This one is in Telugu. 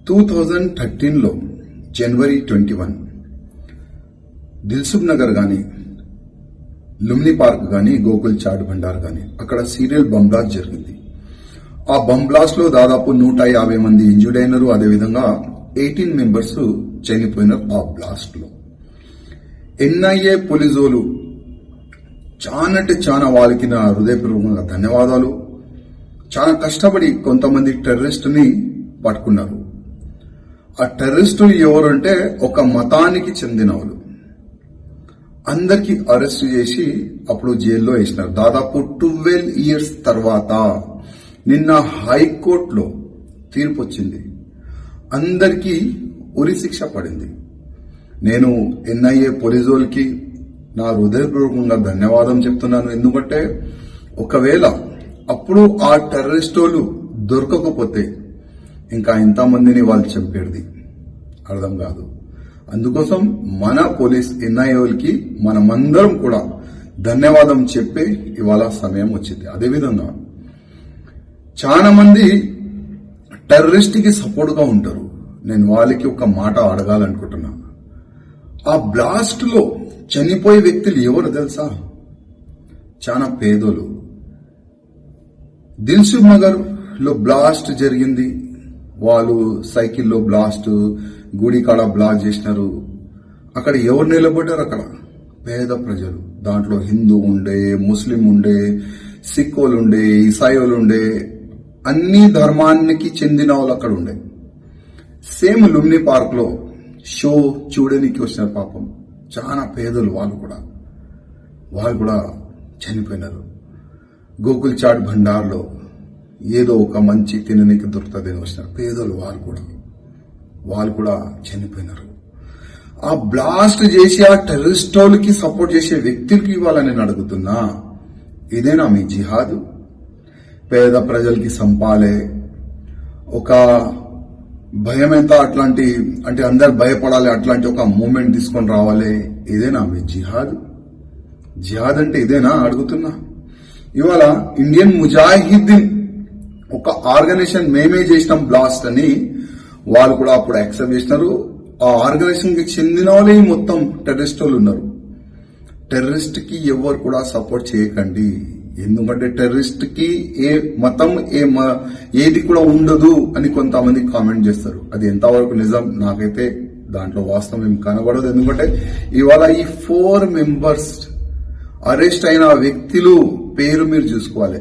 2013లో జనవరి 21 దిల్సుఖ్ నగర్ గాని లుమ్ని పార్క్ గాని గోకుల్ చాట్ భండార్ గాని అక్కడ సీరియల్ బంబ్ బ్లాస్ట్ జరిగింది. ఆ బంబ్ బ్లాస్ట్ లో దాదాపు 150 మంది ఇంజూర్డ్ అయినారు. అదేవిధంగా 18 మెంబర్స్ చనిపోయినారు. ఆ బ్లాస్ట్ లో ఎన్ఐఏ పోలీసులు చాలా వాళ్ళకి నా హృదయపూర్వకంగా ధన్యవాదాలు. చాలా కష్టపడి కొంతమంది టెర్రరిస్ట్ ని పట్టుకున్నారు. ఆ టెర్రరిస్టులు ఎవరంటే ఒక మతానికి చెందిన వాళ్ళు. అందరికి అరెస్ట్ చేసి అప్పుడు జైల్లో వేసినారు. దాదాపు 12 years తర్వాత నిన్న హైకోర్టులో తీర్పు వచ్చింది. అందరికీ ఉరి శిక్ష పడింది. నేను ఎన్ఐఏ పోలీసులకి నా హృదయపూర్వకంగా ధన్యవాదం చెప్తున్నాను. ఎందుకంటే ఒకవేళ అప్పుడు ఆ టెర్రరిస్టులు దొరకకపోతే ఇంకా ఎంతమందిని వాళ్ళు చంపేది అర్థం కాదు. అందుకోసం మన పోలీస్ ఎన్ఐఏలకి మనమందరం కూడా ధన్యవాదం చెప్పే ఇవాళ సమయం వచ్చింది. అదేవిధంగా చాలా మంది టెర్రరిస్ట్ కి సపోర్ట్ గా ఉంటారు. నేను వాళ్ళకి ఒక మాట అడగాలనుకుంటున్నా. ఆ బ్లాస్ట్ లో చనిపోయే వ్యక్తులు ఎవరు తెలుసా? చాలా పేదోలు. దిల్సుఖ్ నగర్ లో బ్లాస్ట్ జరిగింది. వాళ్ళు సైకిల్లో బ్లాస్ట్, గుడి కాడ బ్లాస్ట్ చేసినారు. అక్కడ ఎవరు నిలబడ్డారు? అక్కడ పేద ప్రజలు. దాంట్లో హిందూ ఉండే, ముస్లిం ఉండే, సిక్కులు ఉండే, ఇసాయిలు ఉండే, అన్ని ధర్మానికి చెందిన వాళ్ళు అక్కడ ఉండే. సేమ్ లుమ్ని పార్క్ లో షో చూడడానికి వచ్చినారు. పాపం చాలా పేదలు. వాళ్ళు కూడా చనిపోయినారు. గోకుల్ చాట్ భండార్లో ఏదో ఒక మంచి తిననీకి దొరుకుతుందని వచ్చినారు పేదలు. వాళ్ళు కూడా చనిపోయినారు. ఆ బ్లాస్ట్ చేసి ఆ టెర్రరిస్టులకి సపోర్ట్ చేసే వ్యక్తులకి ఇవాళ నేను అడుగుతున్నా, ఇదేనా మీ జిహాద్? పేద ప్రజలకి సంపాలే, ఒక భయమెంత అట్లాంటి అంటే అందరు భయపడాలి అట్లాంటి ఒక మూమెంట్ తీసుకొని రావాలి, ఇదేనా మీ జిహాద్? జిహాద్ అంటే ఇదేనా అడుగుతున్నా. ఇవాళ ఇండియన్ ముజాహిద్దీన్ ఒక ఆర్గనైజేషన్ మేమే చేసినాం బ్లాస్ట్ అని వాళ్ళు కూడా అప్పుడు యాక్సెప్ట్ చేసినారు. ఆ ఆర్గనైజేషన్ కి చెందిన వాళ్ళే మొత్తం టెర్రరిస్టులు ఉన్నారు. టెర్రరిస్ట్ కి ఎవరు కూడా సపోర్ట్ చేయకండి. ఎందుకంటే టెర్రరిస్ట్ కి ఏ మతం ఏది కూడా ఉండదు అని కొంతమంది కామెంట్ చేస్తారు. అది ఎంతవరకు నిజం నాకైతే దాంట్లో వాస్తవం ఏం కనబడదు. ఎందుకంటే ఇవాళ ఈ 4 members అరెస్ట్ అయిన వ్యక్తులు పేరు మీరు చూసుకోవాలి.